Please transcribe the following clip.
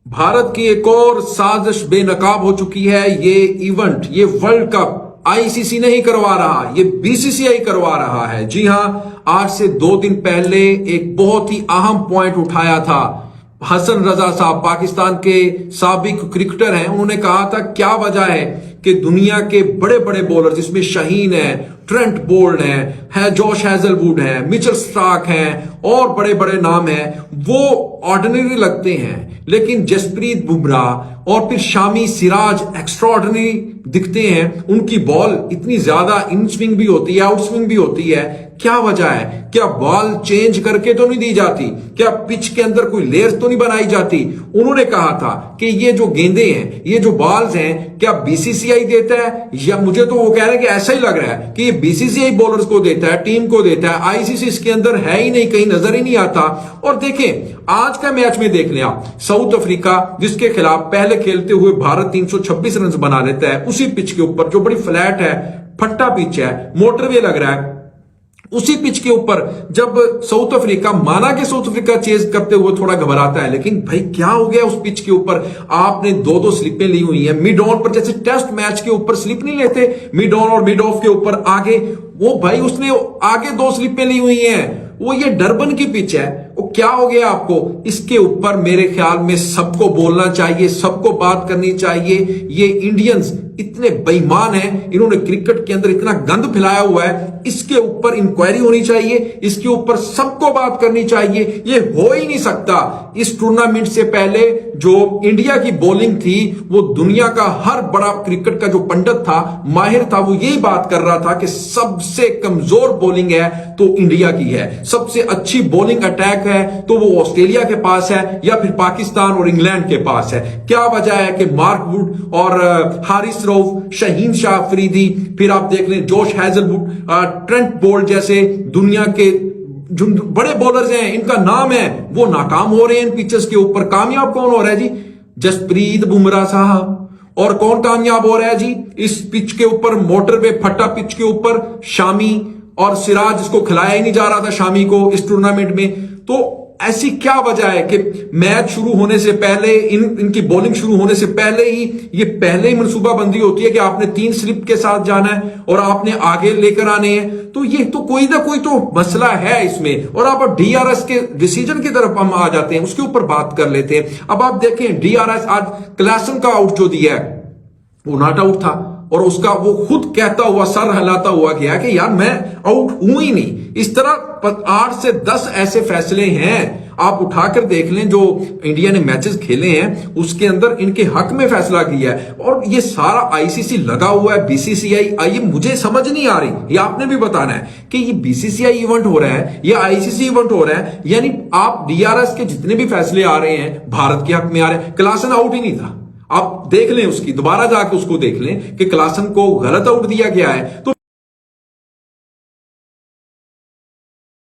भारत की एक और साजिश बेनकाब हो चुकी है। ये इवेंट, ये वर्ल्ड कप आईसीसी नहीं करवा रहा, ये बीसीसीआई करवा रहा है। जी हां, आज से 2 दिन पहले एक बहुत ही अहम पॉइंट उठाया था हसन रजा साहब, पाकिस्तान के साबिक क्रिकेटर हैं। उन्होंने कहा था क्या वजह है कि दुनिया के बड़े बड़े बॉलर जिसमें शाहीन है, ट्रेंट बोल्ट है जोश हैजलवुड है, मिचेल स्टार्क हैं और बड़े बड़े नाम हैं, वो ऑर्डिनरी लगते हैं, लेकिन जसप्रीत बुमराह और फिर शामी सिराज एक्स्ट्राऑर्डिनरी दिखते हैं। उनकी बॉल इतनी ज्यादा इन स्विंग भी होती है, आउट स्विंग भी होती है। क्या वजह है? क्या बॉल चेंज करके तो नहीं दी जाती? क्या पिच के अंदर कोई लेयर्स तो नहीं बनाई जाती? उन्होंने कहा था कि ये जो गेंदे हैं, ये जो बॉल्स हैं, क्या बीसीसीआई देता है? या मुझे तो वो कह रहे हैं कि ऐसा ही लग रहा है कि ये बीसीसीआई बॉलर्स को देता है, टीम को देता है, आईसीसी इसके अंदर है ही नहीं, कहीं नजर ही नहीं आता। और देखें आज का मैच में देख लें आप, साउथ अफ्रीका जिसके खिलाफ पहले खेलते हुए भारत 326 रन बना लेता है, उसी पिच के ऊपर जो बड़ी फ्लैट है, फट्टा पिच है, मोटरवे लग रहा है, उसी पिच के ऊपर जब साउथ अफ्रीका, माना कि साउथ अफ्रीका चेज करते हुए थोड़ा घबराता है, लेकिन भाई क्या हो गया उस पिच के ऊपर? आपने दो स्लिपें ली हुई है मिड ऑन पर, जैसे टेस्ट मैच के ऊपर स्लिप नहीं लेते मिड ऑन और मिड ऑफ के ऊपर आगे, वो भाई उसने आगे 2 स्लिपें ली हुई हैं। वो ये डरबन की पिच है, वो क्या हो गया आपको? इसके ऊपर मेरे ख्याल में सबको बोलना चाहिए, सबको बात करनी चाहिए। ये इंडियंस इतने बेईमान हैं, इन्होंने क्रिकेट के अंदर इतना गंद फैलाया हुआ है, इसके ऊपर इंक्वायरी होनी चाहिए, इसके ऊपर सबको बात करनी चाहिए। ये हो ही नहीं सकता। इस टूर्नामेंट से पहले जो इंडिया की बॉलिंग थी, वो दुनिया का हर बड़ा क्रिकेट का जो पंडित था, माहिर था, वो यही बात कर रहा था कि सबसे कमजोर बॉलिंग है तो इंडिया की है, सबसे अच्छी बॉलिंग अटैक है तो वो ऑस्ट्रेलिया के पास है या फिर पाकिस्तान और इंग्लैंड के पास है। क्या वजह है कि मार्क वुड और हारिस रऊफ, शाहीन शाह अफरीदी, फिर आप देख लें जोश हैजलवुड, ट्रेंट बोल्ट जैसे दुनिया के जो बड़े बॉलर्स हैं, इनका नाम है, वो नाकाम हो रहे हैं इन पिचेस के ऊपर। कामयाब कौन हो रहा है जी? जसप्रीत बुमराह साहब। और कौन कामयाब हो रहा है जी इस पिच के ऊपर, मोटरवे फट्टा पिच के ऊपर? शामी और सिराज, जिसको खिलाया ही नहीं जा रहा था शामी को इस टूर्नामेंट में। तो ऐसी क्या वजह है कि मैच शुरू होने से पहले, इनकी बॉलिंग शुरू होने से पहले ही ये पहले ही मनसूबाबंदी होती है कि आपने 3 स्लिप के साथ जाना है और आपने आगे लेकर आने हैं। तो ये तो कोई ना कोई तो मसला है इसमें। और आप डीआरएस के डिसीजन की तरफ हम आ जाते हैं, उसके ऊपर बात कर लेते हैं। अब आप देखें डीआरएस, आज क्लासन का आउट जो दिया है वो नॉट आउट था, और उसका वो खुद कहता हुआ, सर हिलाता हुआ गया कि यार मैं आउट हूं ही नहीं। इस तरह 8 से 10 ऐसे फैसले हैं, आप उठाकर देख लें जो इंडिया ने मैचेस खेले हैं, उसके अंदर इनके हक में फैसला किया है। और ये सारा आईसीसी लगा हुआ है, बीसीसीआई। ये मुझे समझ नहीं आ रही, ये आपने भी बताना है कि ये बीसीसीआई इवेंट हो रहा है या आईसीसी इवेंट हो रहा है। यानी आप डीआरएस के जितने भी फैसले आ रहे हैं भारत के हक में आ रहे हैं। क्लासन आउट ही नहीं था, आप देख लें, उसकी दोबारा जाके उसको देख लें कि क्लासन को गलत आउट दिया गया है। तो